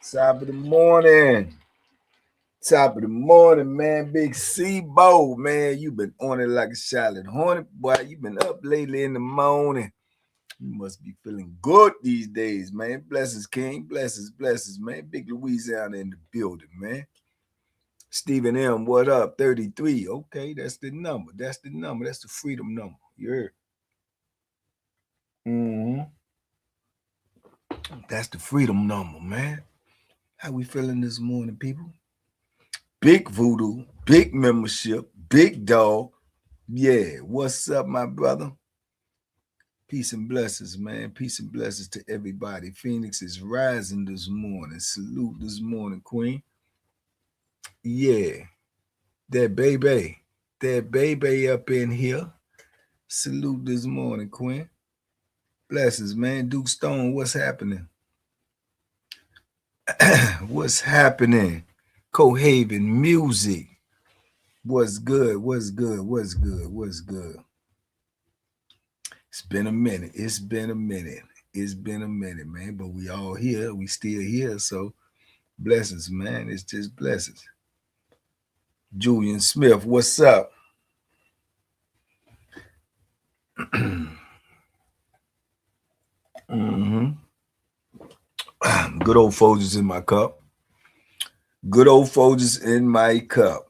Top of the morning. Top of the morning, man. Big C-Bo, man. You been on it like a Charlotte Hornet. Boy, you been up lately in the morning. You must be feeling good these days, man. Blessings, King. Blessings, man. Big Louisiana in the building, man. Stephen M, what up? 33. Okay, that's the number. That's the number. That's the freedom number. You heard? Mm-hmm. That's the freedom number, man. How we feeling this morning, people? Big Voodoo, big membership, big dog. Yeah, what's up, my brother? Peace and blessings, man. Peace and blessings to everybody. Phoenix is rising this morning. Salute this morning, Queen. Yeah, that baby. That baby up in here. Salute this morning, Queen. Blessings, man. Duke Stone, what's happening? What's happening? Cohaven music. What's good? What's good? What's good? What's good? It's been a minute. It's been a minute. It's been a minute, man. But we all here. We still here. So blessings, man. It's just blessings. Julian Smith, what's up? Mm-hmm. Good old Folgers in my cup. Good old Folgers in my cup.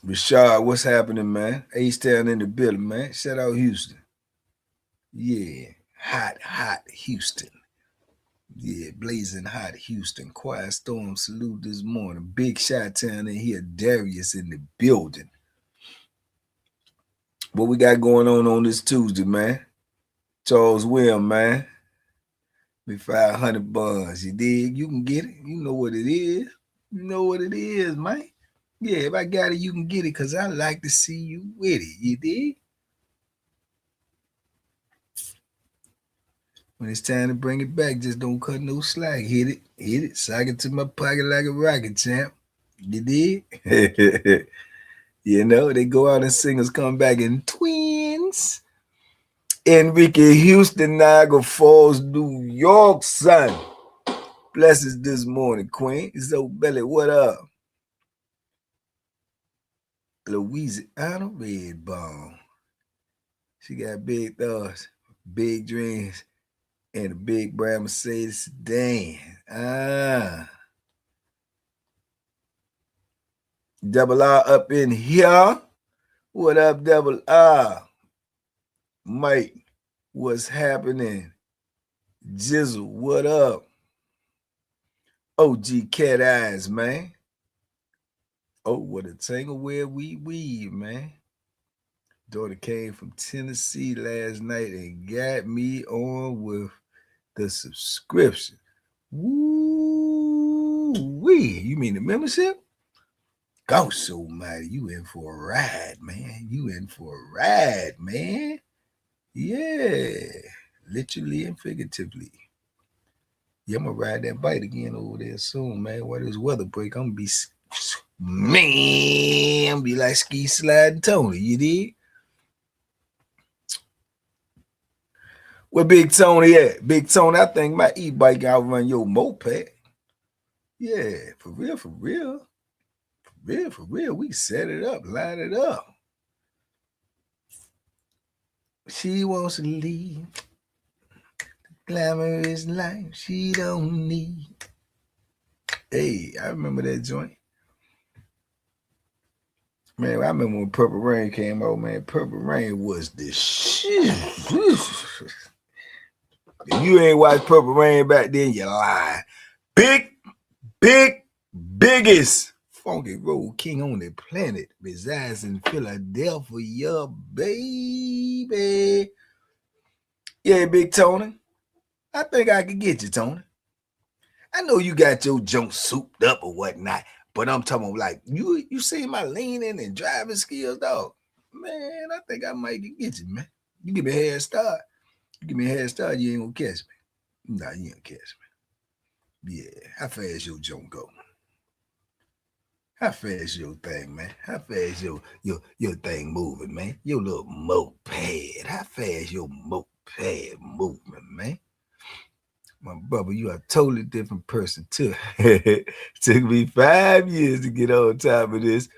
Rashad, what's happening, man? H-Town in the building, man. Shout out Houston. Yeah. Hot Houston. Yeah, blazing hot Houston. Quiet storm salute this morning. Big shot town in here. Darius in the building. What we got going on this Tuesday, man? Charles William, man. Be 500 buns. You dig? You can get it. You know what it is. You know what it is, man. Yeah, if I got it, you can get it because I like to see you with it. You dig? When it's time to bring it back, just don't cut no slack. Hit it, sock it to my pocket like a rocket, champ. You dig? You know, they go out and singers come back in twins. Enrique Houston, Niagara Falls, New York, son. Blessings this morning, Queen. So, Belly, what up? Louisiana Red Bone. She got big thoughts, big dreams, and a big brown Mercedes sedan. Double R up in here. What up, Double R? Mike, what's happening? Jizzle, what up? OG Cat Eyes, man. Oh, what a tangle where we weave, man. Daughter came from Tennessee last night and got me on with the subscription. Woo-wee. You mean the membership? Ghost Almighty, you in for a ride, man. You in for a ride, man. Yeah, literally and figuratively. Yeah, I'm gonna ride that bike again over there soon, man. While this weather break, I'm gonna be like ski sliding Tony, you did? Where Big Tony at? Big Tony, I think my e-bike outrun your moped. Yeah, for real, for real. For real, we set it up, line it up. She wants to leave glamorous life she don't need. Hey, I remember that joint. Man, I remember when Purple Rain came out, man. Purple Rain was the shit. If you ain't watched Purple Rain back then, you lie. Biggest funky road king on the planet resides in Philadelphia, baby. Yeah, Big Tony. I think I could get you, Tony. I know you got your junk souped up or whatnot, but I'm talking about like you see my leaning and driving skills, dog. Man, I think I might get you, man. You give me a head start. You give me a head start, you ain't gonna catch me. Nah, you ain't catch me. Yeah, how fast your junk go? How fast your thing, man? How fast your thing moving, man? Your little moped. How fast your moped? bad movement, man. My brother, you are a totally different person too. Took me 5 years to get on top of this.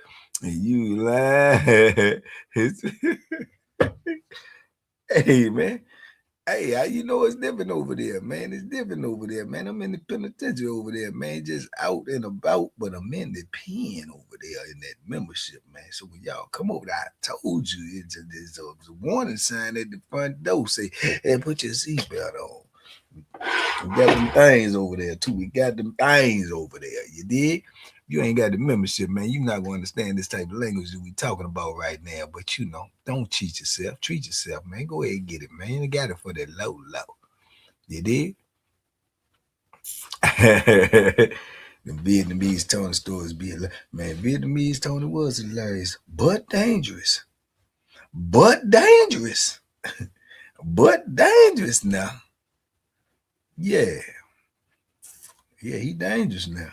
And you lying. Hey, man. Hey, you know it's different over there, man. It's different over there, man. I'm in the penitentiary over there, man. Just out and about, but I'm in the pen over there in that membership, man. So when y'all come over there, I told you there's a warning sign at the front door. Say, hey, put your seatbelt on. We got them things over there too. We got them things over there. You dig? You ain't got the membership, man. You're not going to understand this type of language that we talking about right now. But you know, don't cheat yourself. Treat yourself, man. Go ahead and get it, man. You got it for that low. You dig? The Vietnamese Tony stories be man. Vietnamese Tony was hilarious, but dangerous. But dangerous. But dangerous now. Yeah. Yeah, he dangerous now.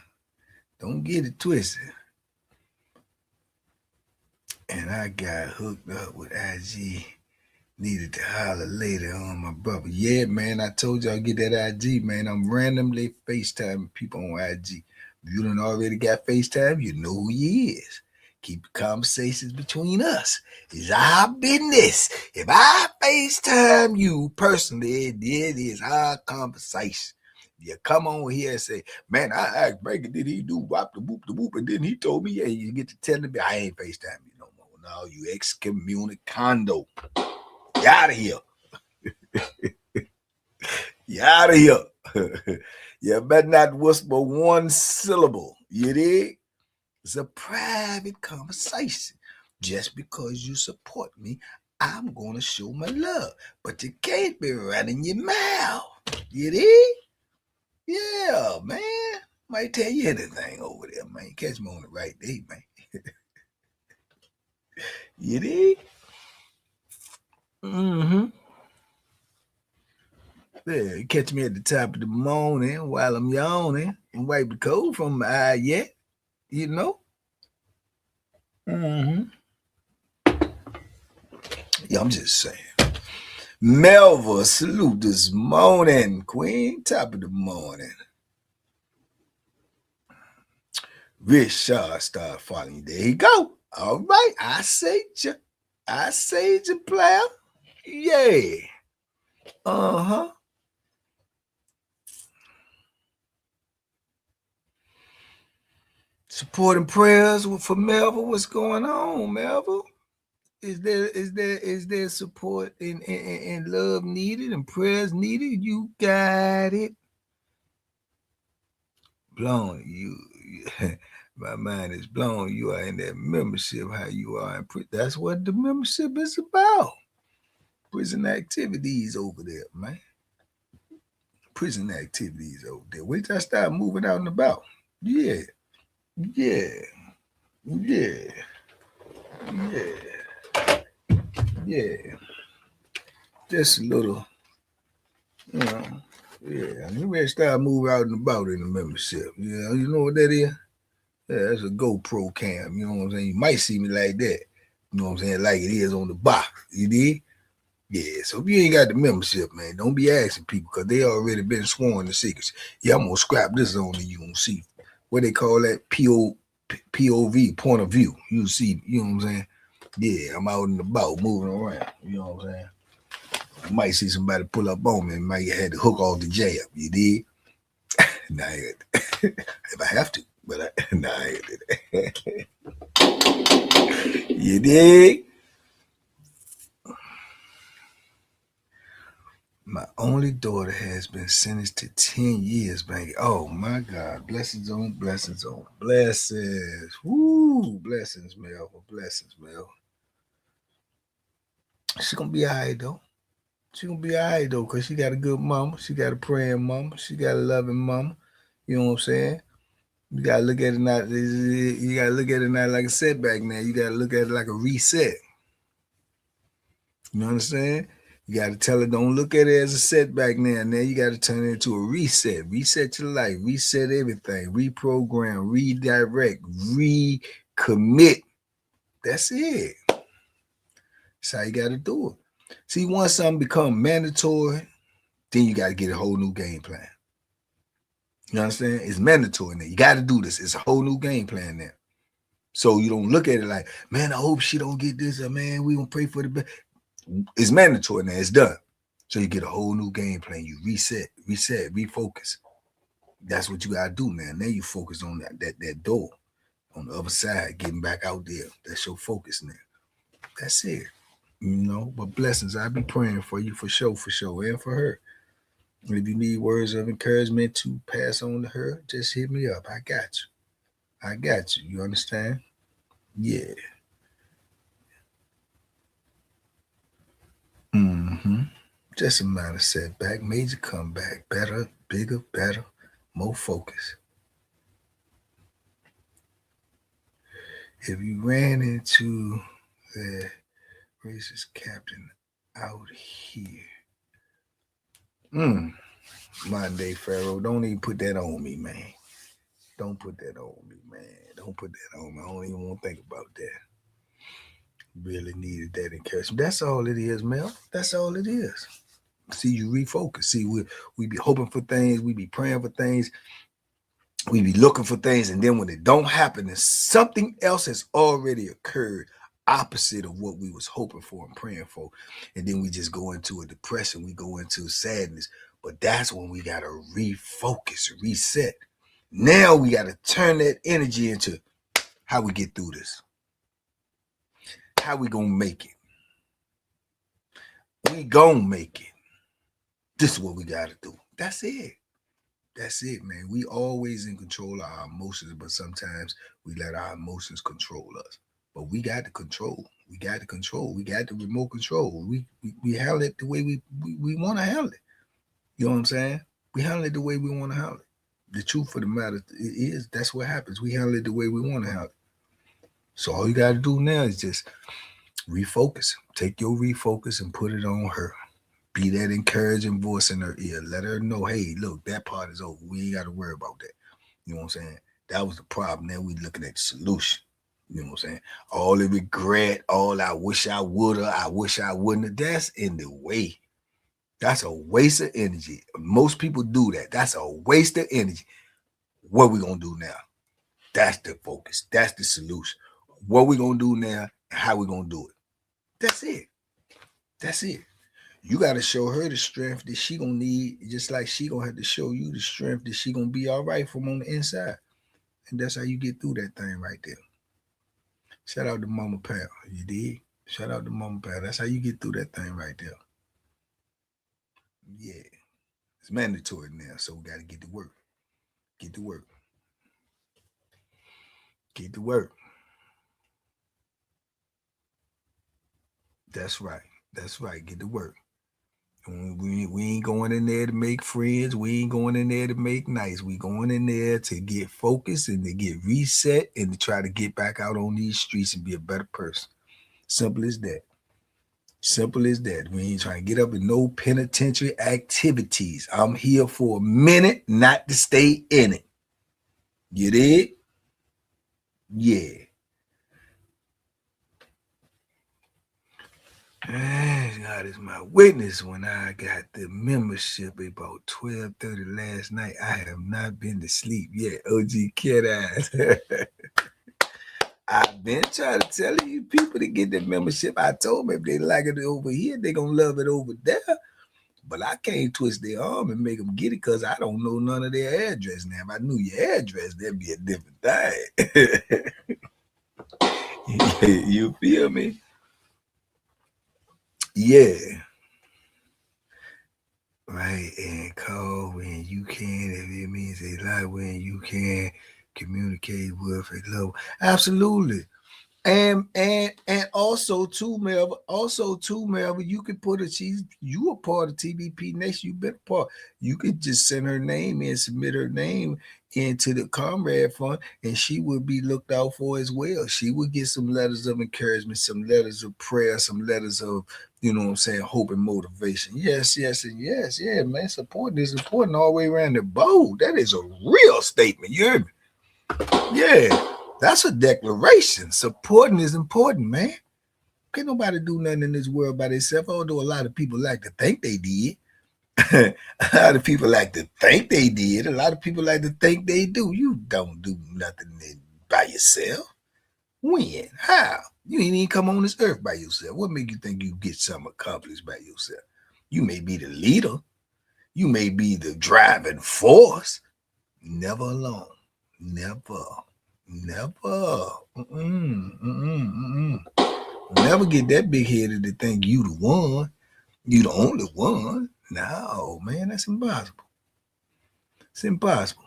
Don't get it twisted. And I got hooked up with IG. Needed to holler later on my brother. Yeah, man, I told y'all get that IG, man. I'm randomly FaceTiming people on IG. If you done already got FaceTime, you know who he is. Keep the conversations between us. It's our business. If I FaceTime you personally, it is our conversation. You come on here and say, man, I asked Breaker, did he do wop the whoop, and then he told me, yeah, you get to telling me I ain't FaceTime you no more. No, you excommunicado. You out of here. You out of here. You better not whisper one syllable. You dig? It's a private conversation. Just because you support me, I'm going to show my love. But you can't be running your mouth. You dig? Yeah, man. Might tell you anything over there, man. Catch me on the right day, man. You dig? Mm-hmm. Yeah, catch me at the top of the morning while I'm yawning and wipe the cold from my eye yet. You know? Mm-hmm. Yeah, I'm just saying. Melva, salute this morning, Queen. Top of the morning. Rich Shaw start following you. There you go. All right. I saved you. I saved you, player. Yeah. Uh-huh. Supporting prayers for Melva. What's going on, Melva? Is there support and love needed and prayers needed? You got it. Blown. You my mind is blown. You are in that membership, how you are in that's what the membership is about. Prison activities over there, man. Prison activities over there. Wait till I start moving out and about. Yeah. Yeah. Yeah. Yeah. Yeah. Just a little, you know. Yeah. You better start moving out and about in the membership. You know what that is? Yeah, that's a GoPro cam. You know what I'm saying? You might see me like that. You know what I'm saying? Like it is on the box. You did? Yeah. So if you ain't got the membership, man, don't be asking people because they already been sworn the secrets. Yeah, I'm going to scrap this on you and see what they call that POV, point of view. You see, you know what I'm saying? Yeah, I'm out and about moving around. You know what I'm saying? I might see somebody pull up on me and might have to hook off the jab. You did? Nah, if I have to. But I did it. You dig? My only daughter has been sentenced to 10 years, baby. Oh my God. Blessings on blessings on blessings. Woo! Blessings, Mel. Blessings, Mel. She's gonna be all right though. She's gonna be all right though, because she got a good mama. She got a praying mama. She got a loving mama. You know what I'm saying? You gotta look at it not. You gotta look at it not like a setback. Now you gotta look at it like a reset. You understand? You gotta tell her don't look at it as a setback. Now you gotta turn it into a reset. Reset your life. Reset everything. Reprogram. Redirect. Recommit. That's it. That's how you gotta do it. See, once something become mandatory, then you got to get a whole new game plan. You understand? It's mandatory now. You got to do this. It's a whole new game plan now. So you don't look at it like, man, I hope she don't get this, or man, we gonna pray for the best. It's mandatory now. It's done. So you get a whole new game plan. You reset, refocus. That's what you gotta do now. Now you focus on that door on the other side, getting back out there. That's your focus now. That's it. But blessings. I'll be praying for you for sure, and for her. And if you need words of encouragement to pass on to her, just hit me up. I got you. You understand? Yeah. Just a minor setback, major comeback, better, bigger, better, more focus. If you ran into the racist captain out here, modern day Pharaoh, don't even put that on me, man. Don't put that on me, man. Don't put that on me. I don't even want to think about that. Really needed that encouragement. That's all it is, Mel. That's all it is. See, you refocus. See, we be hoping for things. We be praying for things. We be looking for things. And then when it don't happen, and something else has already occurred opposite of what we was hoping for and praying for. And then we just go into a depression. We go into sadness. But that's when we got to refocus, reset. Now we got to turn that energy into how we get through this. How we gonna make it? We gonna make it. This is what we gotta do. That's it. That's it, man. We always in control of our emotions, but sometimes we let our emotions control us. But we got the control. We got the control. We got the remote control. We handle it the way we want to handle it. You know what I'm saying? We handle it the way we want to handle it. The truth of the matter is that's what happens. We handle it the way we want to handle it. So all you got to do now is just refocus. Take your refocus and put it on her. Be that encouraging voice in her ear. Let her know, hey, look, that part is over. We ain't got to worry about that. You know what I'm saying? That was the problem. Now we looking at the solution. You know what I'm saying? All the regret, all I wish I would have, I wish I wouldn't have, that's in the way. That's a waste of energy. Most people do that. That's a waste of energy. What we going to do now? That's the focus. That's the solution. What we going to do now and how we going to do it. That's it. That's it. You got to show her the strength that she going to need, just like she going to have to show you the strength that she going to be all right from on the inside. And that's how you get through that thing right there. Shout out to Mama Pal. You did? Shout out to Mama Pal. That's how you get through that thing right there. Yeah. It's mandatory now, so we got to get to work. Get to work. Get to work. That's right. That's right. Get to work. We ain't going in there to make friends. We ain't going in there to make nice. We going in there to get focused and to get reset and to try to get back out on these streets and be a better person. Simple as that. Simple as that. We ain't trying to get up in no penitentiary activities. I'm here for a minute, not to stay in it. You did? Yeah. God is my witness. When I got the membership about 12:30 last night, I have not been to sleep yet. OG Cat Eyes. I've been trying to tell you people to get the membership. I told them if they like it over here, they're going to love it over there. But I can't twist their arm and make them get it because I don't know none of their address now. If I knew your address, that'd be a different thing. You feel me? Yeah. Right. And call when you can. If it means they like when you can communicate with a level. Absolutely. And also too, Melvin. You could put you a part of TBP Nation. You been a part. You could just send her name and submit her name into the Comrade Fund, and she would be looked out for as well. She would get some letters of encouragement, some letters of prayer, some letters of, you know what I'm saying, hope and motivation. Yes, and yes. Yeah, man. Support is important all the way around the boat. That is a real statement. You hear me? Yeah. That's a declaration. Supporting is important, man. Can't nobody do nothing in this world by themselves, although a lot of people like to think they did. A lot of people like to think they did. A lot of people like to think they do. You don't do nothing by yourself. When? How? You ain't even come on this earth by yourself. What make you think you get something accomplished by yourself? You may be the leader. You may be the driving force. Never alone. Never. Never. Never get that big headed to think you the one. You the only one. No, man, that's impossible. It's impossible.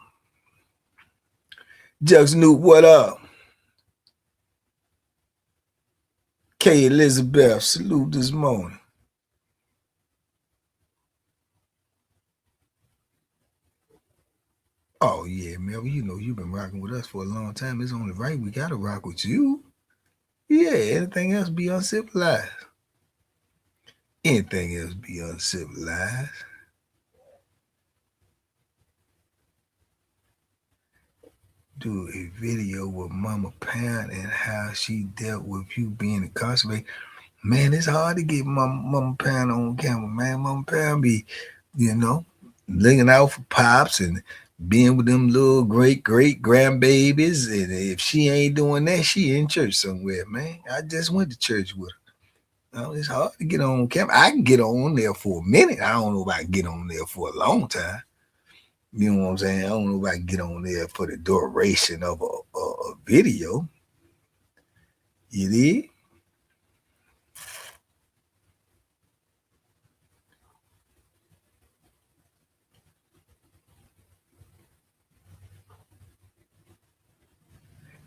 Jux Snoop, what up? K Elizabeth, salute this morning. Oh yeah, man. You know you've been rocking with us for a long time. It's only right we gotta rock with you. Yeah, anything else be uncivilized. Anything else be uncivilized. Do a video with Mama Pound and how she dealt with you being incarcerated. Man, it's hard to get Mama Pound on camera, man. Mama Pound be, looking out for pops and being with them little great grandbabies. And if she ain't doing that, she in church somewhere, man. I just went to church with her. It's hard to get on camera. I can get on there for a minute. I don't know if I can get on there for a long time. You know what I'm saying? I don't know if I can get on there for the duration of a video. You did?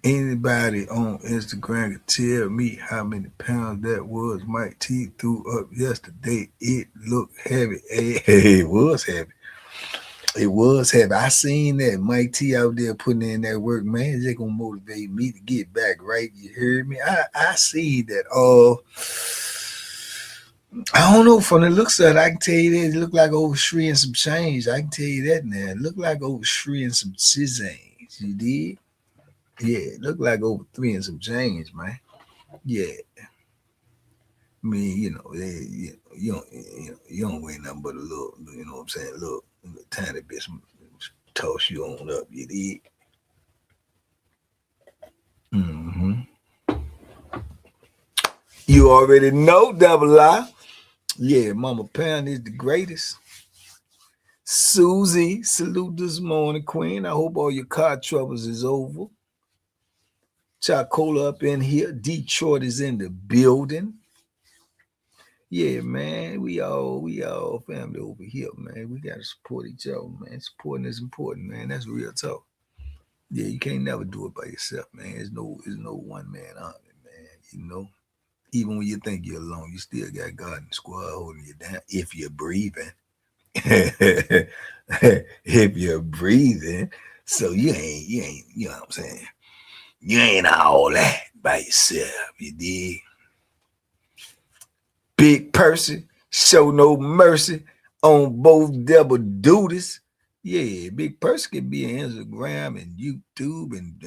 Anybody on Instagram can tell me how many pounds that was Mike T threw up yesterday. It looked heavy. It was heavy. It was heavy. I seen that Mike T out there putting in that work, man. It's just gonna motivate me to get back right. You heard me? I see that. I don't know. From the looks of it, I can tell you that it looked like over three and some change. I can tell you that now. It looked like over three and some change. You did? Yeah, it looked like over three and some change, man. Yeah. I mean, you don't weigh nothing but a little, you know what I'm saying, a little tiny bit, toss you on up, you did. Mm-hmm. You already know, Double I. Yeah, Mama Pound is the greatest. Susie, salute this morning, Queen. I hope all your car troubles is over. Chacola up in here. Detroit is in the building. Yeah, man. We all family over here, man. We gotta support each other, man. Supporting is important, man. That's real talk. Yeah, you can't never do it by yourself, man. There's no one man army, man. You know, even when you think you're alone, you still got God and squad holding you down if you're breathing. If you're breathing, so you know what I'm saying? You ain't all that by yourself, you dig? Big person, show no mercy on both double duties. Yeah, big person can be on Instagram and YouTube and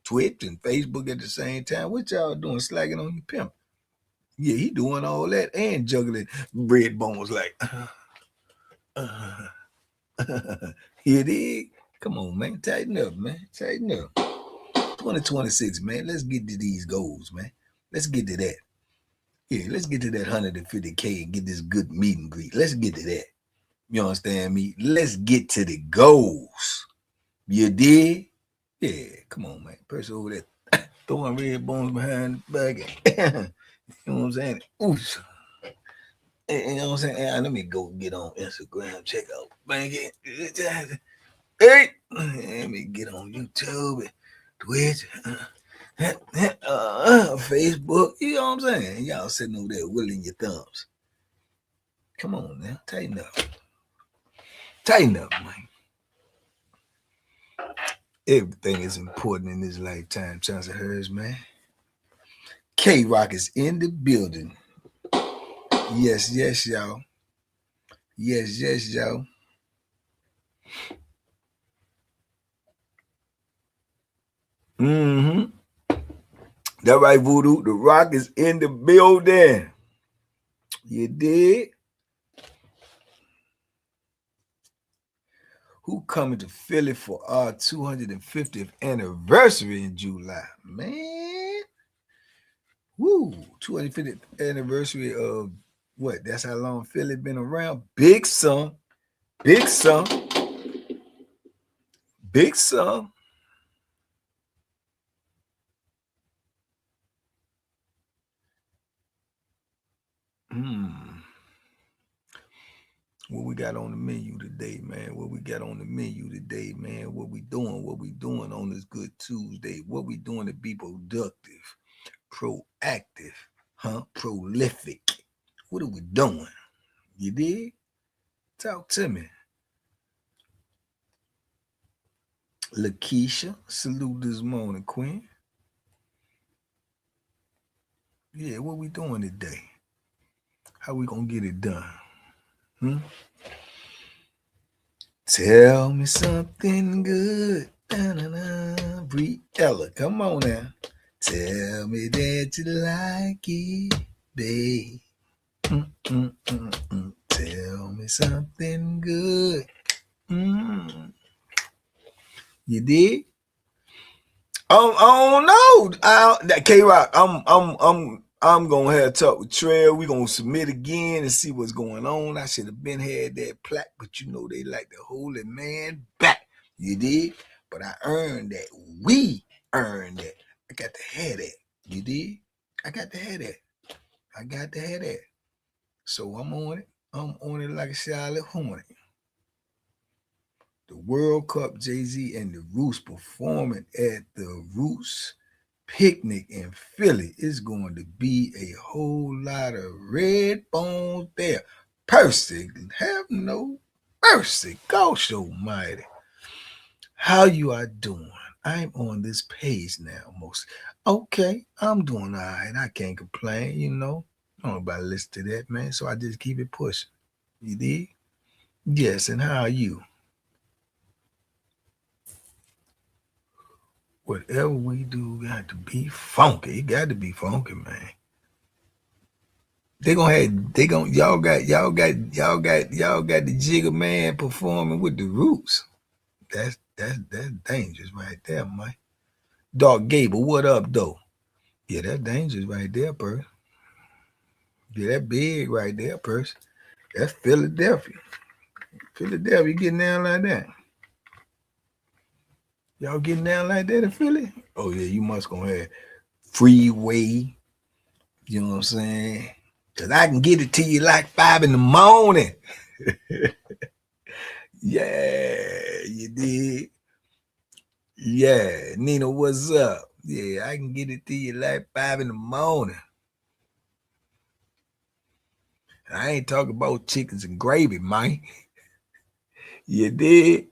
Twitch and Facebook at the same time. What y'all doing? Slacking on your pimp. Yeah, he doing all that and juggling bread bones like you dig? Come on, man. Tighten up, man. Tighten up. 2026, man. Let's get to these goals, man. Let's get to that. Yeah, let's get to that 150K and get this good meet and greet. Let's get to that. You understand me? Let's get to the goals. You did? Yeah, come on, man. Person over there throwing red bones behind the back. You know what I'm saying? Oof. You know what I'm saying? Let me go get on Instagram, check out banking. Hey, let me get on YouTube, Twitch, Facebook. You know what I'm saying? Y'all sitting over there wiggling your thumbs. Come on now, tighten up. Tighten up, man. Everything is important in this lifetime, Chance of hers, man. K-Rock is in the building. Yes, y'all. Yes, y'all. Mm-hmm. That right, Voodoo. The Rock is in the building. You did? Who coming to Philly for our 250th anniversary in July? Man. Woo. 250th anniversary of what? That's how long Philly been around. Big son. Big son. Big son. What we got on the menu today, man? What we got on the menu today, man? What we doing? What we doing on this good Tuesday? What we doing to be productive, proactive, prolific? What are we doing? You did? Talk to me. Lakeisha, salute this morning, Queen. Yeah, what we doing today? How we gonna get it done? Tell me something good. Da-na-na. Briella, come on now. Tell me that you like it, babe. Tell me something good. You did? I don't know. K-Rock, I'm gonna have to talk with Trail. We're gonna submit again and see what's going on. I should have been had that plaque, but you know they like to hold a man back. You did? But I earned that. We earned that. I got to have that. You did? I got to have that. I got to have that. So I'm on it. I'm on it like a Charlotte Hornet. The World Cup, Jay-Z and the Roots performing at the Roots picnic in Philly. Is going to be a whole lot of red bones there. Percy, have no mercy. Gosh almighty. How you are doing? I'm on this page now, most. Okay, I'm doing all right. I can't complain, you know. I don't know about listen to that, man. So I just keep it pushing. You did? Yes, and how are you? Whatever we do got to be funky. It got to be funky, man. Y'all got the Jigger Man performing with the Roots. That's dangerous right there, man. Dark Gable, what up though? Yeah, that's dangerous right there, Percy. Yeah, that big right there, Percy. That's Philadelphia. Philadelphia getting down like that. Y'all getting down like that in Philly? Oh yeah, you must gonna have Freeway. You know what I'm saying? Cause I can get it to you like 5 in the morning. Yeah, you did. Yeah, Nina, what's up? Yeah, I can get it to you like 5 in the morning. I ain't talking about chickens and gravy, man. You did?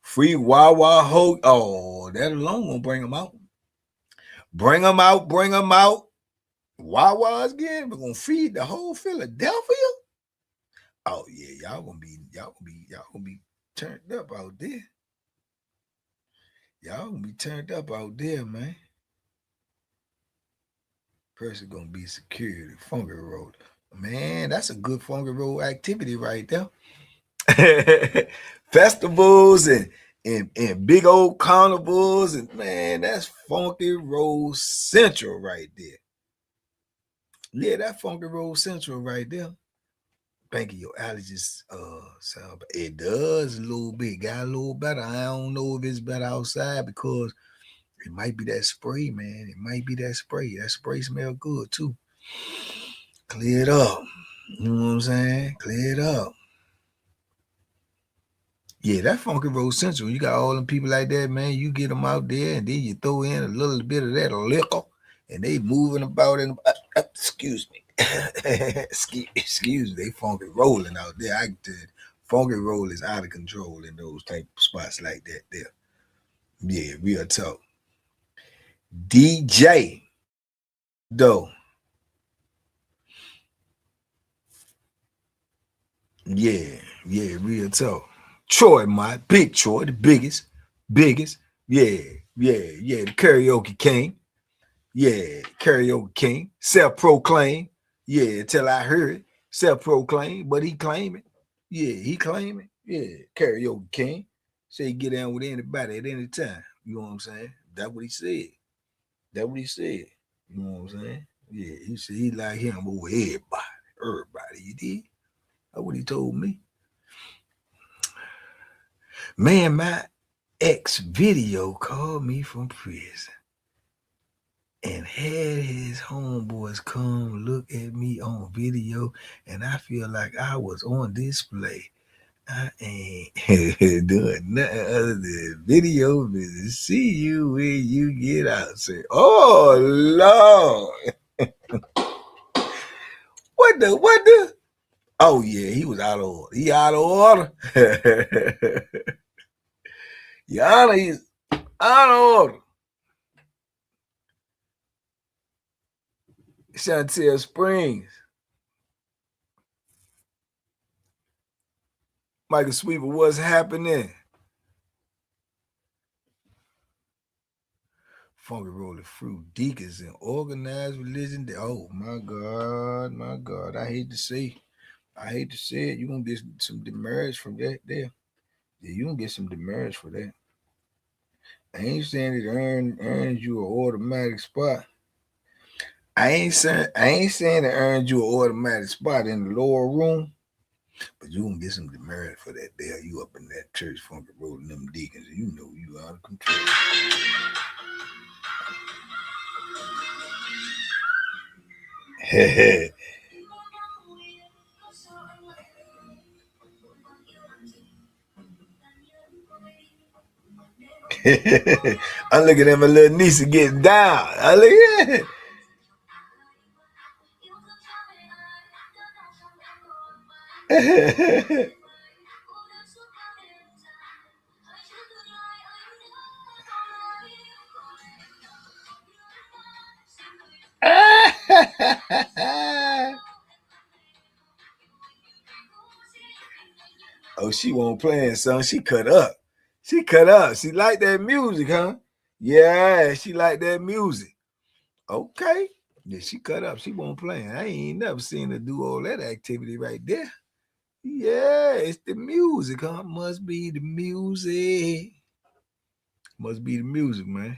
Free Wawa Ho. Oh, that alone won't bring them out. Bring them out, bring them out. Wawa's again. We're gonna feed the whole Philadelphia. Oh yeah, y'all gonna be turned up out there. Y'all gonna be turned up out there, man. Person gonna be security, Funky Road. Man, that's a good Funky Road activity right there. Festivals and big old carnivals, and man, that's Funky Road Central right there. Yeah, that Funky Road Central right there. Thank you, your allergies sound. It does a little bit, got a little better. I don't know if it's better outside because it might be that spray, man. It might be that spray. That spray smell good too. Clear it up. You know what I'm saying? Clear it up. Yeah, that Funky Road Central, you got all them people like that, man. You get them out there, and then you throw in a little bit of that liquor, and they moving about in. Excuse me, excuse me. They funky rolling out there. I did. Funky roll is out of control in those type of spots like that. There, yeah, real talk. DJ, though, yeah, real talk. Troy, my big Troy, the biggest, yeah. Yeah, the karaoke king. Yeah, karaoke king. Self-proclaimed. Yeah, till I heard it. Self-proclaimed, but he claim it. Yeah, he claim it. Yeah, karaoke king. Say he get down with anybody at any time. You know what I'm saying? That's what he said. That's what he said. You know what I'm saying? Yeah, he said he like him over everybody. Everybody, you did? That's what he told me. Man, my ex video called me from prison and had his homeboys come look at me on video, and I feel like I was on display. I ain't doing nothing other than video business. See you when you get out. Say, oh Lord. What the? Oh yeah, he was out of order. He out of order. Your Honor, he's out of order. Chantel Springs. Michael Sweeper, what's happening? Funky Rolling Fruit, deacons and organized religion. Oh my God. I hate to say it. You're gonna get some demerits from that there. Yeah, you gonna get some demerits for that. I ain't saying it earns you an automatic spot. I ain't saying it earns you an automatic spot in the lower room, but you gonna get some demerit for that there. You up in that church funky rolling them deacons, you know you out of control. I'm looking at my little niece getting down. I look at it. Oh, she won't play, son. She cut up. She like that music, huh? Yeah, she like that music. Okay. Yeah, she cut up. She won't play. I ain't never seen her do all that activity right there. Yeah, it's the music, huh? Must be the music. Must be the music, man.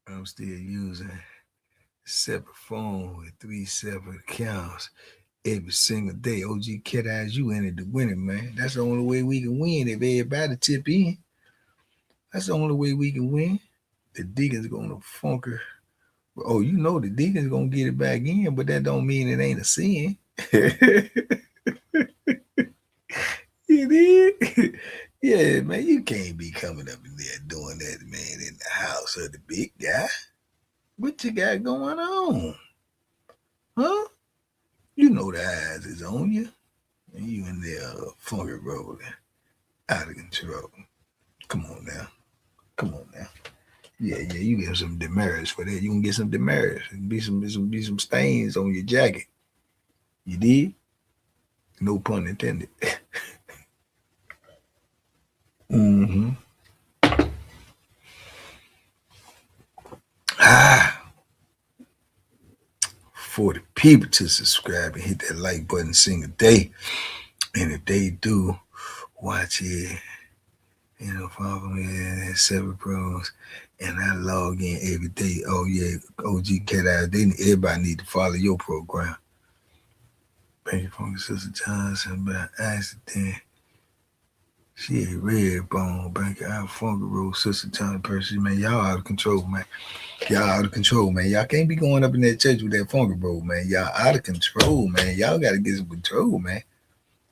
I'm still using a separate phone with 3 separate accounts every single day. OG Cat Eyes, you in it to win it, man. That's the only way we can win if everybody tip in. That's the only way we can win. The deacon's gonna funker. Oh, you know the deacon's gonna get it back in, but that don't mean it ain't a sin. You did? Yeah, man, you can't be coming up in there doing that, man, in the house of the big guy. What you got going on? Huh? You know the eyes is on you. And you in there funky rolling. Out of control. Come on now. Yeah, you get some demerits for that. You can get some demerits. Be some stains on your jacket. You did? No pun intended. Mm-hmm. For the people to subscribe and hit that like button single day. And if they do, watch it. Follow me at 7 Pros. And I log in every day. Oh yeah, OG Cat Eyes. Everybody need to follow your program. Thank you for Sister Johnson by accident. She a red bone banker out funky road, Sister Johnson person. Man, y'all out of control, man. Y'all can't be going up in that church with that funky bro, man. Y'all out of control, man. Y'all gotta get some control, man.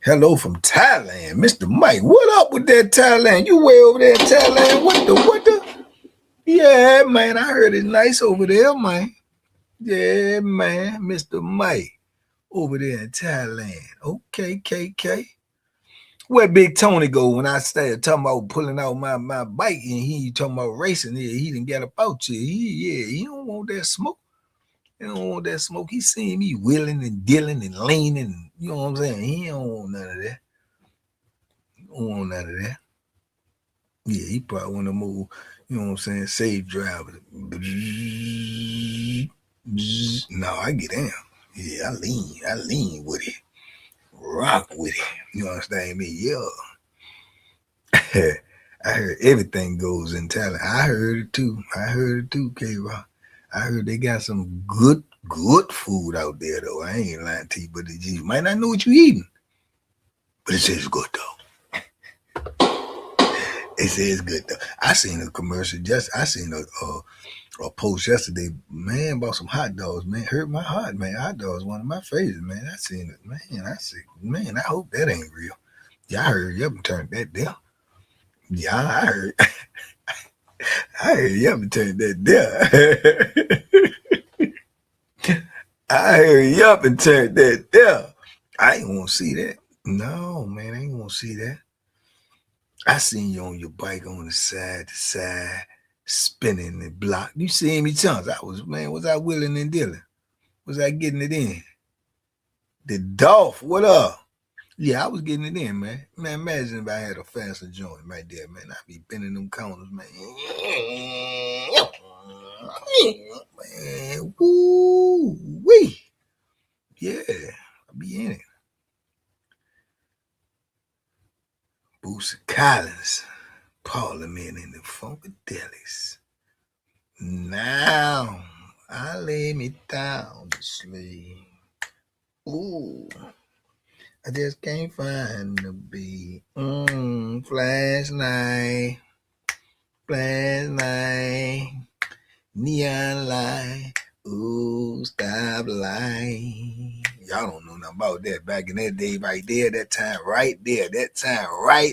Hello from Thailand, Mr. Mike. What up with that Thailand? You way over there in Thailand? What the? Yeah, man. I heard it's nice over there, man. Yeah, man. Mr. Mike over there in Thailand. Okay, KK. Where Big Tony go when I started talking about pulling out my bike and he talking about racing here? He didn't get about you. He don't want that smoke. He don't want that smoke. He seen me wheeling and dealing and leaning. You know what I'm saying? He don't want none of that. He don't want none of that. Yeah, he probably want to move, you know what I'm saying, safe drivers. No, I get down. Yeah, I lean with it. Rock with it. You understand me? Yeah. I heard everything goes in talent. I heard it too. K-Rock. I heard they got some good food out there though. I ain't lying to you, but you might not know what you eating. But it says good though. It says good though. I seen a commercial I seen a post yesterday. Man, bought some hot dogs. Man, hurt my heart. Man, hot dogs one of my favorites. Man, I seen it. Man, I said, man, I hope that ain't real. Yeah, I heard you up and turned that down. Yeah, I heard. I heard you up and turned that down. I heard you up and turned that down. I ain't want to see that. No, man, I ain't want to see that. I seen you on your bike on the side to side, spinning the block. You seen me chunks. Was I willing and dealing? Was I getting it in? The Dolph, what up? Yeah, I was getting it in, man. Man, imagine if I had a faster joint right there, man. I'd be bending them corners, man. Man, woo wee. Yeah, I'll be in it. Boosie Collins, Parliament in the Funkadelics. Now I lay me down to sleep. Ooh, I just can't find the beat. Flashlight, neon light. Ooh, stop light. Y'all don't know nothing about that. Back in that day, right there, that time right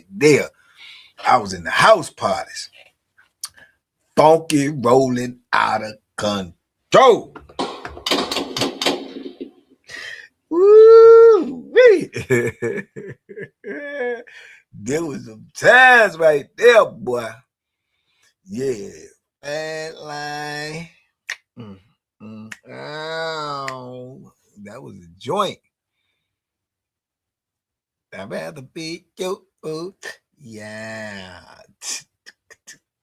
there. I was in the house parties. Funky rolling out of control. Woo! There was some times right there, boy. Yeah. Bad line. Ow. That was a joint. I'd rather be you. Yeah.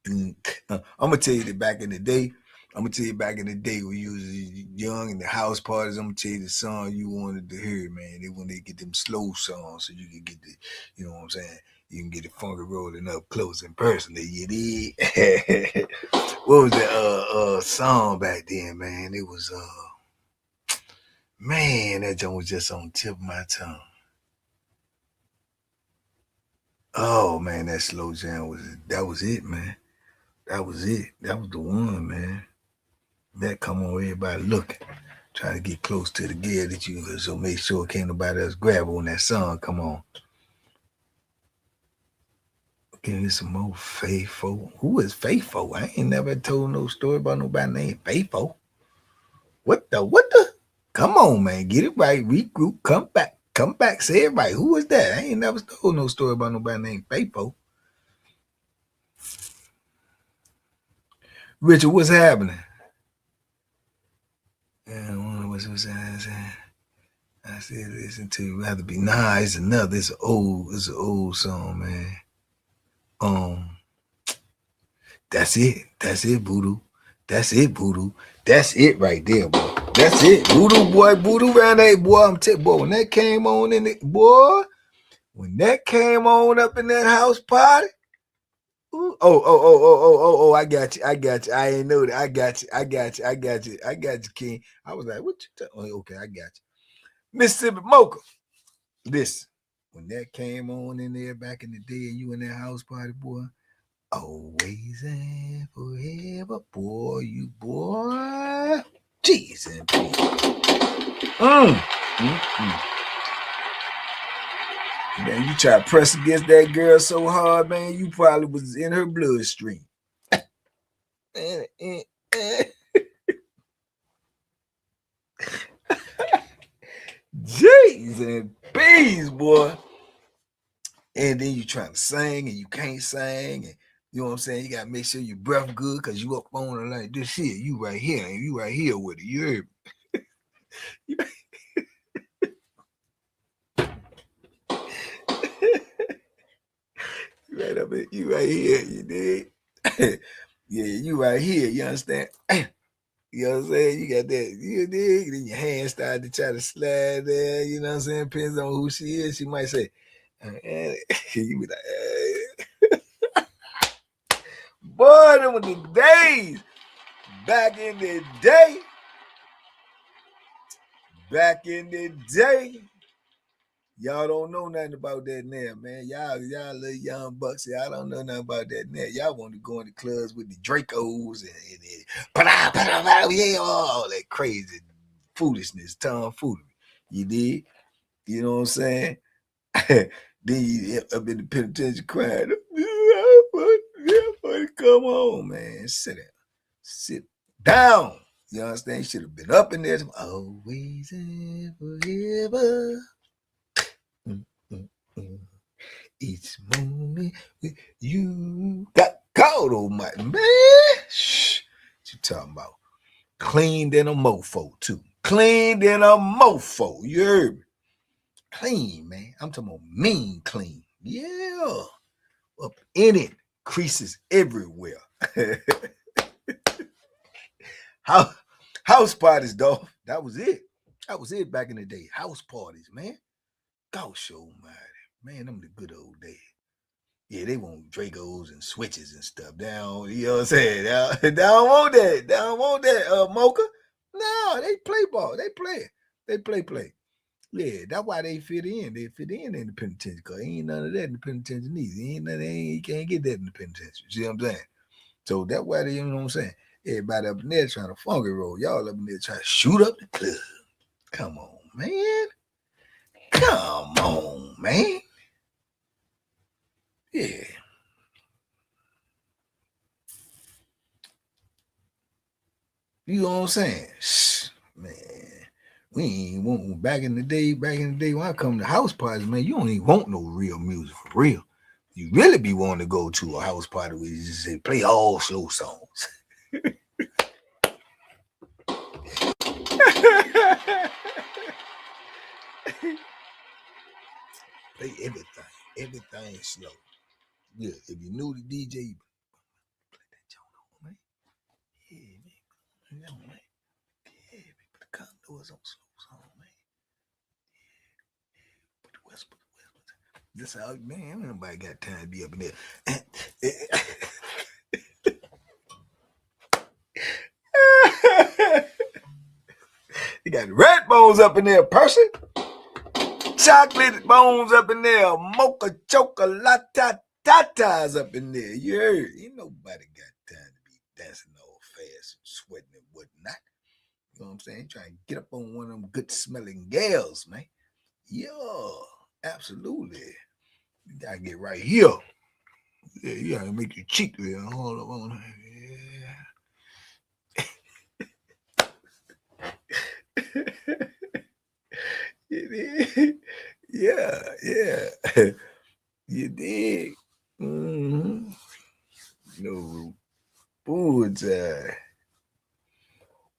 I'm gonna tell you that back in the day. When you was young in the house parties, I'm gonna tell you the song you wanted to hear, man. When they get them slow songs, so you can get the, you know what I'm saying? You can get the funky rolling up close and personal. You did. What was that song back then, man? It was man, that joint was just on the tip of my tongue. Oh man, that slow jam was it, man. That was it. That was the one, man. That come on, everybody looking, trying to get close to the gear that you, so make sure can't nobody else grab on that song. Come on. Give me some more Faithful. Who is Faithful? I ain't never told no story about nobody named Faithful. What the? Come on, man. Get it right. Regroup. Come back. Say it right. Who is that? I ain't never told no story about nobody named Faithful. Richard, what's happening? Yeah, I wonder what's happening. I said, listen to rather be it's another. It's an old song, man. That's it. Voodoo. That's it right there, boy. That's it. Voodoo around that boy. I'm telling you, boy, when that came on in it, boy, when that came on up in that house party. Ooh, I got you. I ain't know that. I got you, King. I was like, what you okay, I got you. Mississippi Mocha. Listen, when that came on in there back in the day and you in that house party, boy, always and forever, boy, you boy. Jeez and Man, you try to press against that girl so hard, man, you probably was in her bloodstream. Jeez and peas, boy. And then you trying to sing and you can't sing, and you know what I'm saying? You gotta make sure your breath good because you up on it like this shit. You right here, and you right here with it. You heard me? You right I mean, you right here, you dig? Yeah, you right here, you understand? You know what I'm saying? You got that, you dig? Then your hand started to try to slide there, you know what I'm saying? Depends on who she is. She might say, you be like, boy, them were the days. Back in the day. Back in the day. Y'all don't know nothing about that now, man. Y'all little young bucks, y'all don't know nothing about that now. Y'all want to go in the clubs with the Dracos and yeah, all that crazy foolishness, tomfoolery. You did? You know what I'm saying? Then you up in the penitentiary crying. Come on, man. Sit down. Sit down. You understand? You should have been up in there. Always and forever. Each moment with you. God almighty, man. Shh. What you talking about? Clean than a mofo, too. Clean than a mofo. You heard me? Clean, man. I'm talking about mean clean. Yeah. Up in it. Creases everywhere. House parties, dog. That was it. That was it back in the day. House parties, man. Gosh almighty. Man, them the good old days. Yeah, they want Dracos and switches and stuff. Down, you know what I'm saying? They don't want that. They don't want that, Mocha. No, they play ball. They play. They play. Yeah, that's why they fit in. They fit in the penitentiary. Because ain't none of that in the penitentiary needs. Ain't none, you can't get that in the penitentiary. See what I'm saying? So that's why they, you know what I'm saying? Everybody up in there trying to funky roll. Y'all up in there trying to shoot up the club. Come on, man. Come on, man. Yeah. You know what I'm saying? Shh, man. We ain't want back in the day when I come to house parties, man, you don't even want no real music for real. You really be wanting to go to a house party where you just say, play all slow songs. Play everything slow. Yeah, if you knew the DJ, you play that joint on, man. Yeah, man. Yeah, put the contours on slow song, man. Put the whisper. This how, man, nobody got time to be up in there. You got red bones up in there, person. Chocolate bones up in there. Mocha chocolate tatas up in there. You heard? Ain't nobody got time to be dancing all fast and sweating and whatnot. You know what I'm saying? Trying to get up on one of them good smelling gals, man. Yeah, absolutely. You gotta get right here. Yeah, you gotta make your cheek there. Hold on. Yeah. Yeah. You dig? Mm-hmm. No foods.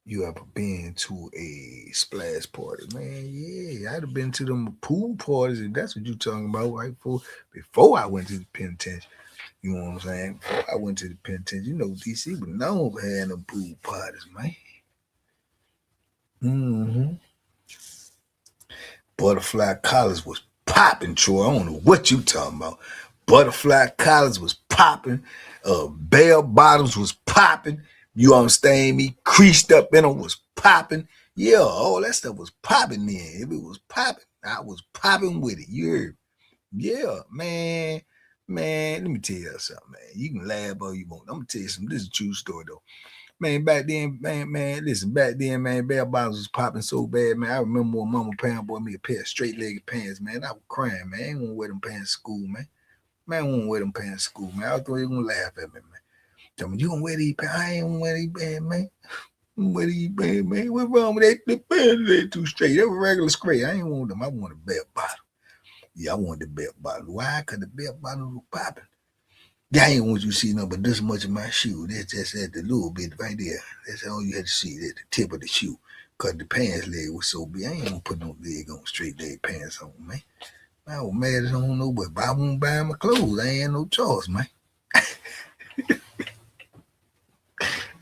You ever been to a splash party, man? Yeah, I'd have been to them pool parties, if that's what you're talking about, right? Before I went to the penitentiary. You know what I'm saying? Before I went to the penitentiary, you know, DC was known for having them pool parties, man. Mm-hmm. Butterfly collars was popping, Troy. I don't know what you talking about. Butterfly collars was popping. Bell bottoms was popping. You understand me? Creased up in them was popping. Yeah, all that stuff was popping then. If it was popping, I was popping with it. You heard? Yeah, man. Man, let me tell you something, man. You can laugh all you want. I'm gonna tell you something. This is a true story though. Man, back then, man, listen, back then, man, bell bottoms was popping so bad, man. I remember when Mama Pam bought me a pair of straight-legged pants, man. I was crying, man. I ain't gonna wear them pants to school, man. Man, I won't wear them pants to school, man. I thought you were gonna laugh at me, man. Tell me, you gonna wear these pants? I ain't gonna wear these pants, man. Wear these pants, man. What's wrong with that? The pants, they too straight. They were regular straight. I ain't want them. I want a bell bottom. Yeah, I wanted the bell bottom. Why? Because the bell bottom was popping. I ain't want you to see nothing but this much of my shoe. That's just at the little bit right there. That's all you had to see, at the tip of the shoe. Because the pants leg was so big. I ain't gonna put no leg on, straight leg pants on, man. I was mad as I don't know, but I won't buy my clothes. I ain't no choice, man.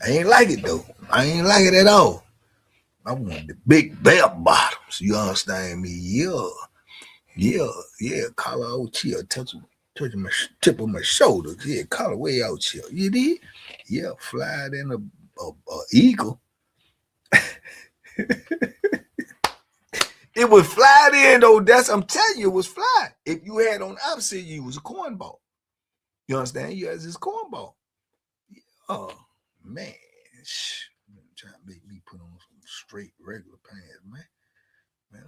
I ain't like it though. I ain't like it at all. I want the big bell bottoms. You understand me? Yeah. Collar out here, touching my tip of my shoulders. Yeah, collar way out here. You did? Yeah, fly in a eagle. It was fly in though. I'm telling you, it was fly. If you had on the opposite, you was a cornball. You understand? You had this cornball. Oh man, trying to make me put on some straight regular pants, man. Man,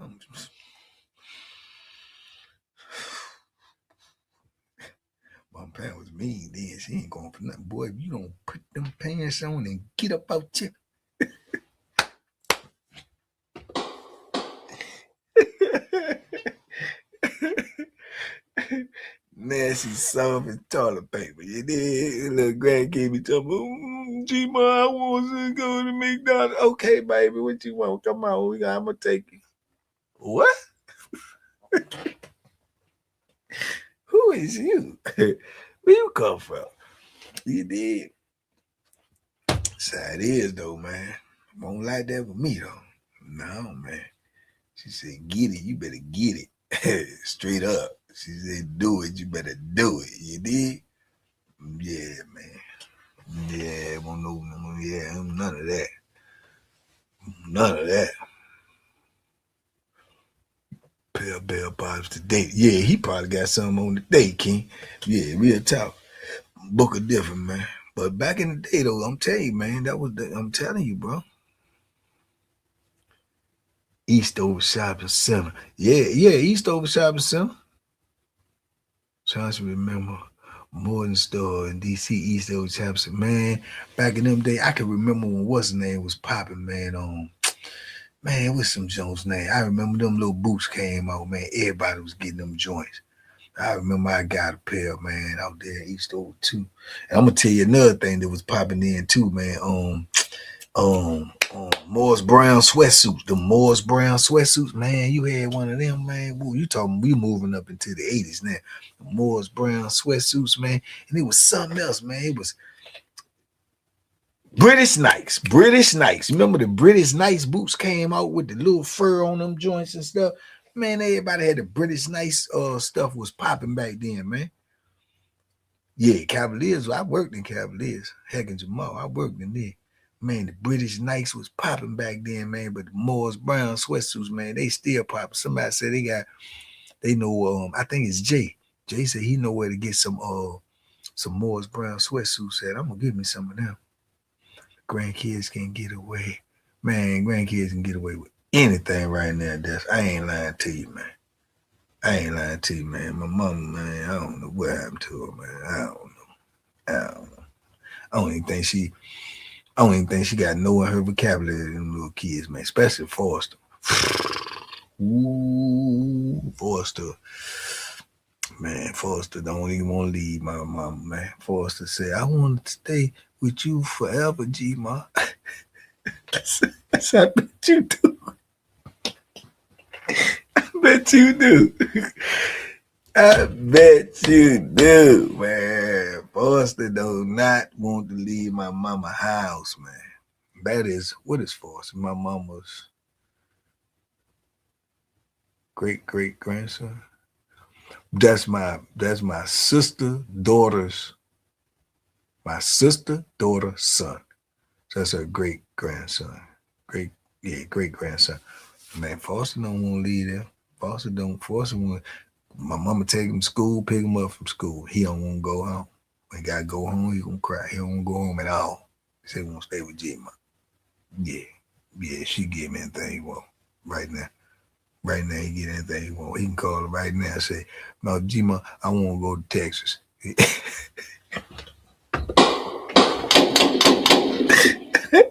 my pants was mean then. She ain't going for nothing. Boy, if you don't put them pants on and get up out here. Nasty soft and toilet paper. You did. Little grandkid talking, G-Ma, I want to go to McDonald's. Okay, baby, what you want? Come on, I'm going to take you. What? Who is you? Where you come from? You did. That's how it is, though, man. Won't like that with me, though. No, man. She said, get it. You better get it. Straight up. She said, do it. You better do it. You did? Yeah, man. Yeah, won't know. Yeah, none of that. None of that. Bell bottoms today. Yeah, he probably got something on today, King. Yeah, real talk. Book a different, man. But back in the day, though, I'm telling you, man, I'm telling you, bro. Eastover Shopping Center. Yeah, Eastover Shopping Center. Trying to remember Morning Store in DC, Eastover Shopping Center. Man, back in them days, I can remember when what's his name was popping, man. Man, what's some Jones' name? I remember them little boots came out, man. Everybody was getting them joints. I remember I got a pair, man, out there in Eastover too. And I'm gonna tell you another thing that was popping in too, man. Morris Brown sweatsuits. The Morris Brown sweatsuits, man. You had one of them, man. Woo, you talking? We moving up into the 80s now. The Morris Brown sweatsuits, man, and it was something else, man. It was British Nikes. British Nikes. Remember the British Nikes boots came out with the little fur on them joints and stuff. Man, everybody had the British Nikes stuff was popping back then, man. Yeah, Cavaliers. I worked in Cavaliers. Heck and Jamal. I worked in there. Man, the British Nikes was popping back then, man. But the Morris Brown sweatsuits, man, they still popping. Somebody said they know. I think it's Jay. Jay said he know where to get some Morris Brown sweatsuits. Said I'm gonna give me some of them. Grandkids can get away, man. Grandkids can get away with anything right now. I ain't lying to you, man. I ain't lying to you, man. My mama, man, I don't know what happened to her, man. I don't know. I don't even think she got no in her vocabulary them little kids, man, especially Forster. Ooh, Forster. Man, Forster don't even want to leave my mama, man. Forster said, I want to stay with you forever, G-Ma. That's I bet you do. I bet you do. I bet you do, man. Forster do not want to leave my mama house, man. That is, what is Forster? My mama's great-great-grandson. That's my sister daughter's son. So that's her great-grandson. Great-grandson. Man, Forster don't want to leave there. Forster want my mama take him to school, pick him up from school. He don't want to go home. When he got to go home, he gonna cry. He don't want to go home at all. He said he want to stay with G-Ma. Yeah, she give me anything he want right now. Right now, he get anything he want. He can call her right now and say, no, G-Ma, I want to go to Texas.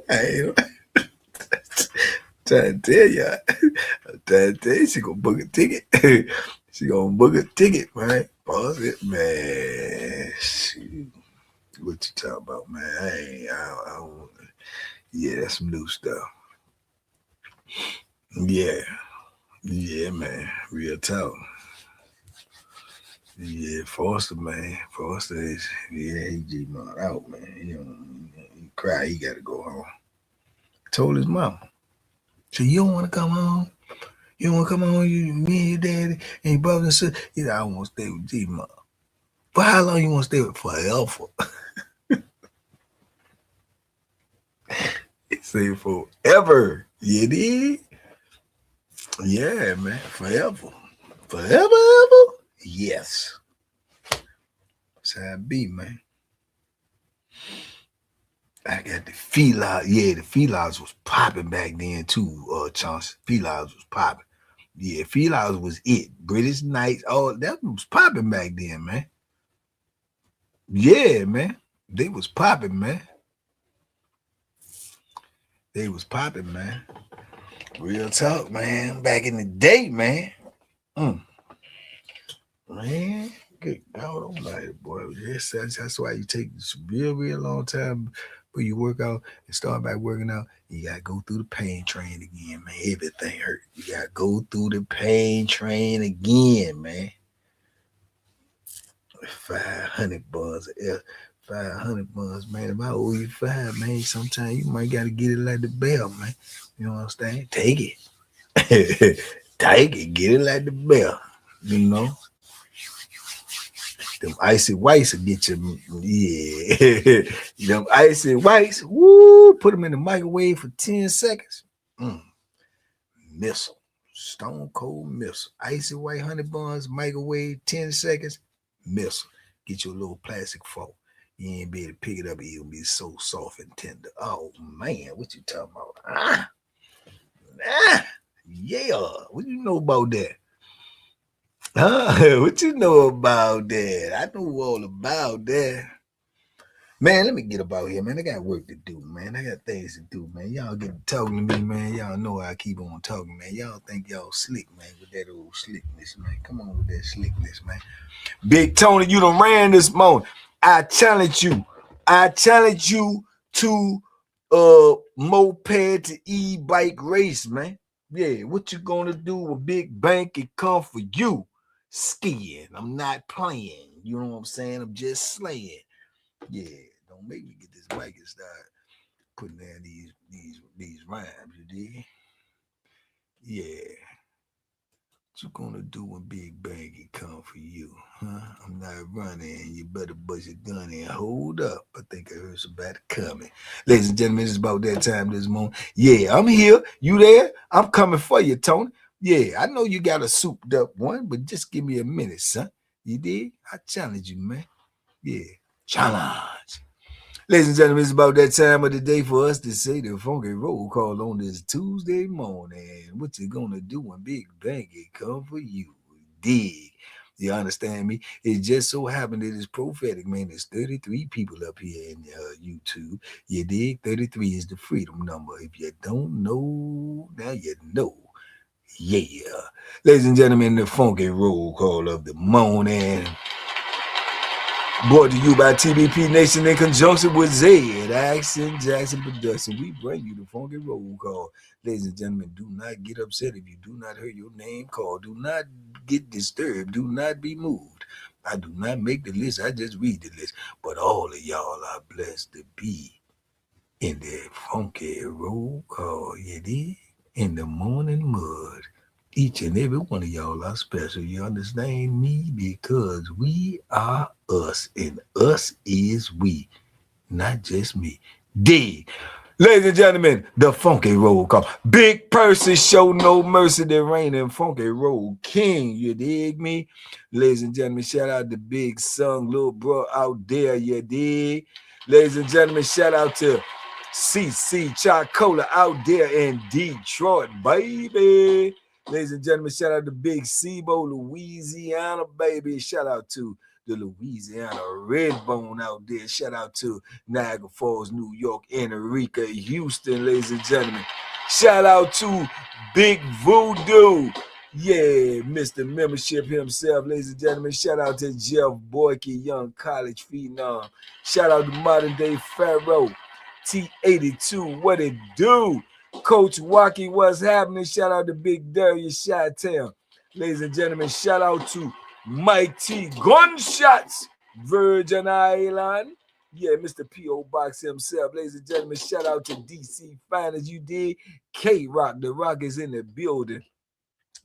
I trying to tell you, she gonna book a ticket. She gonna book a ticket, man. Pause it, man. Shoot. What you talking about, man? I don't. Yeah, that's some new stuff. Yeah, man. Real talk. Yeah, Foster, man. Foster is, he G-Mod out, man. He cry, he got to go home. Told his mama. So you don't want to come home? You don't want to come home, me and your daddy and your brother and sister? He said, I want to stay with G-Mod. For how long you want to stay with? Forever. He said forever. You did? Yeah, man. Forever. Forever, ever? Yes. That's how it be, man. I got the felines. Yeah, the felines was popping back then too, Chauncey. Felines was popping. Yeah, felines was it. British Knights, all that was popping back then, man. Yeah, man. They was popping, man. They was popping, man. Real talk, man. Back in the day, man. Man, good God almighty, boy. That's why you take this real long time before you work out and start back working out. You gotta go through the pain train again, man. Everything hurt. You gotta go through the pain train again, man. 500 bucks, 500 bucks, man. If I owe you five, man, sometimes you might gotta get it like the bell, man. You know what I'm saying? Take it. Take it, get it like the bell. You know? Them icy whites will get you, yeah. Them icy whites, woo, put them in the microwave for 10 seconds. Missile, stone cold missile. Icy white honey buns, microwave, 10 seconds, missile. Get your little plastic fork. You ain't be able to pick it up, it'll be so soft and tender. Oh, man, what you talking about? Yeah, what you know about that? What you know about that? I know all about that. Man, let me get about here, man. I got work to do, man. I got things to do, man. Y'all get talking to me, man. Y'all know I keep on talking, man. Y'all think y'all slick, man, with that old slickness, man. Come on with that slickness, man. Big Tony, you done ran this morning. I challenge you. I challenge you to moped to e-bike race, man. Yeah, what you gonna do with Big Bank and come for you? Skiing. I'm not playing. You know what I'm saying? I'm just slaying. Yeah, don't make me get this mic and start putting down these rhymes, you dig? Yeah. What you gonna do when Big Banky come for you? Huh? I'm not running. You better bust your gun and hold up. I think I heard somebody coming. Ladies and gentlemen, it's about that time this morning. Yeah, I'm here. You there? I'm coming for you, Tony. Yeah, I know you got a souped up one, but just give me a minute, son. You did? I challenge you, man. Yeah. Challenge. Ladies and gentlemen, it's about that time of the day for us to say the funky roll call on this Tuesday morning. What you gonna do when Big Banky come for you? Dig. You understand me? It just so happened that it's prophetic, man. There's 33 people up here in YouTube. You dig? 33 is the freedom number. If you don't know, now you know. Yeah. Ladies and gentlemen, the funky roll call of the morning. Brought to you by Tbp Nation in conjunction with Zed Action Jackson Production. We bring you the funky roll call. Ladies and gentlemen, do not get upset if you do not hear your name called. Do not get disturbed. Do not be moved. I do not make the list. I just read the list. But all of y'all are blessed to be in the funky roll call. You did? In the morning mud. Each and every one of y'all are special. You understand me? Because we are us, and us is we, not just me. Dig. Ladies and gentlemen, the funky roll call. Big person show no mercy. The reigning funky roll king. You dig me? Ladies and gentlemen, shout out to Big Son, little bro out there. You dig? Ladies and gentlemen, shout out to CC Chocola out there in Detroit, baby. Ladies and gentlemen, shout out to Big Sebo, Louisiana, baby. Shout out to the Louisiana Redbone out there. Shout out to Niagara Falls, New York, Enrica, Houston, ladies and gentlemen. Shout out to Big Voodoo. Yeah, Mr. Membership himself, ladies and gentlemen. Shout out to Jeff Boyke, young college phenom. Shout out to Modern Day Pharaoh, T82, what it do? Coach Waukee, what's happening? Shout out to Big Darius Chi-Town. Ladies and gentlemen, shout out to Mighty Gunshots, Virgin Island. Yeah, Mr. P.O. Box himself. Ladies and gentlemen, shout out to DC Finest. You did. K-Rock, the Rock is in the building.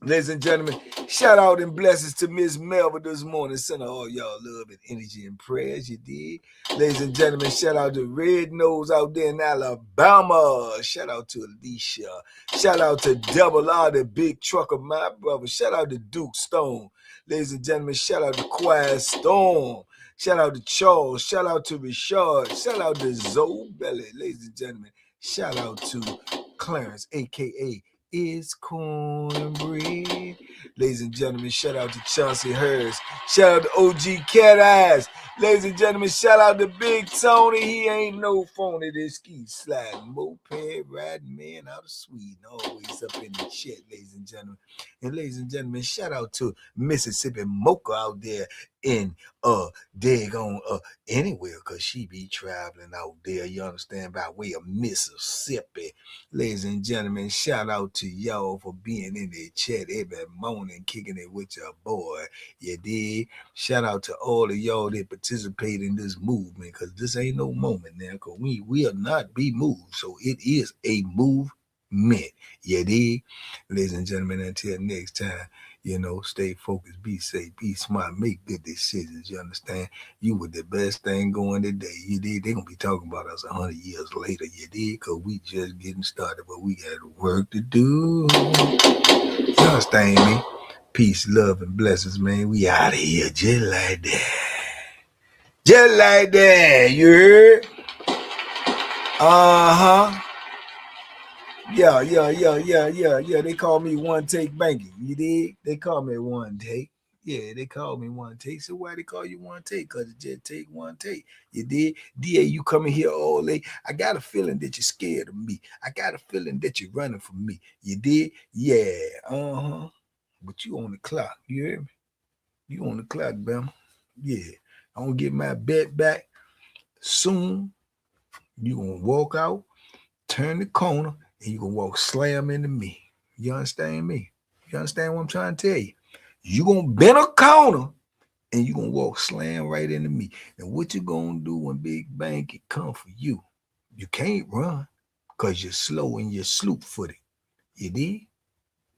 Ladies and gentlemen, shout out and blessings to Miss Melva this morning. Send her all y'all love and energy and prayers. You did. Ladies and gentlemen, shout out to Red Nose out there in Alabama. Shout out to Alicia. Shout out to Double R, the big truck of my brother. Shout out to Duke Stone. Ladies and gentlemen, shout out to Quiet Storm. Shout out to Charles. Shout out to Richard. Shout out to Zoe Belly. Ladies and gentlemen, shout out to Clarence, a.k.a. Is cornbread. Ladies and gentlemen, shout out to Chauncey Hurst. Shout out to OG Cat Eyes. Ladies and gentlemen, shout out to Big Tony. He ain't no phony. This ski sliding moped riding man out of Sweden. Always up in the chat, ladies and gentlemen. And ladies and gentlemen, shout out to Mississippi Mocha out there in daggone anywhere, because she be traveling out there, you understand, by way of Mississippi. Ladies and gentlemen, shout out to y'all for being in the chat every morning, kicking it with your boy. You did. Shout out to all of y'all that participate in this movement, because this ain't no moment now, because we will not be moved. So it is a movement. You did. Ladies and gentlemen, until next time, you know, stay focused, be safe, be smart, make good decisions. You understand? You were the best thing going today. You did. They're going to be talking about us 100 years later. You did? Because we just getting started, but we got work to do. You understand me? Peace, love, and blessings, man. We out of here just like that. Just like that. You heard? Uh-huh. Yeah. They call me One Take Banking. You did? They call me One Take. Yeah, they call me One Take. So why they call you One Take? Because it just take one take. You did? DA, you coming here all late. I got a feeling that you're scared of me. I got a feeling that you're running from me. You did? Yeah. Uh-huh. But you on the clock. You hear me? You on the clock, Bama. Yeah. I'm going to get my bet back soon. You going to walk out, turn the corner, and you gonna walk slam into me. You understand me? You understand what I'm trying to tell you? You gonna bend a corner and you gonna walk slam right into me. And what you gonna do when Big Bang can come for you? You can't run because you're slow and you're sloop footed. You did?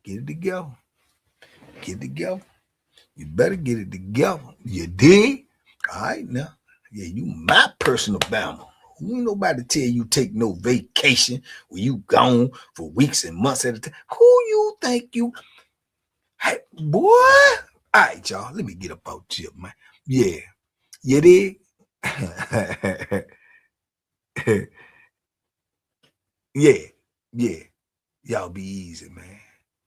Get it together. Get it together. You better get it together. You did? All right now. Yeah, you my personal Bama. Ain't nobody tell you take no vacation when you gone for weeks and months at a time. Who you think you? Hey, boy. All right, y'all. Let me get up out here, man. Yeah. You did? Yeah. Y'all be easy, man.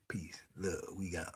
Peace. Love. We got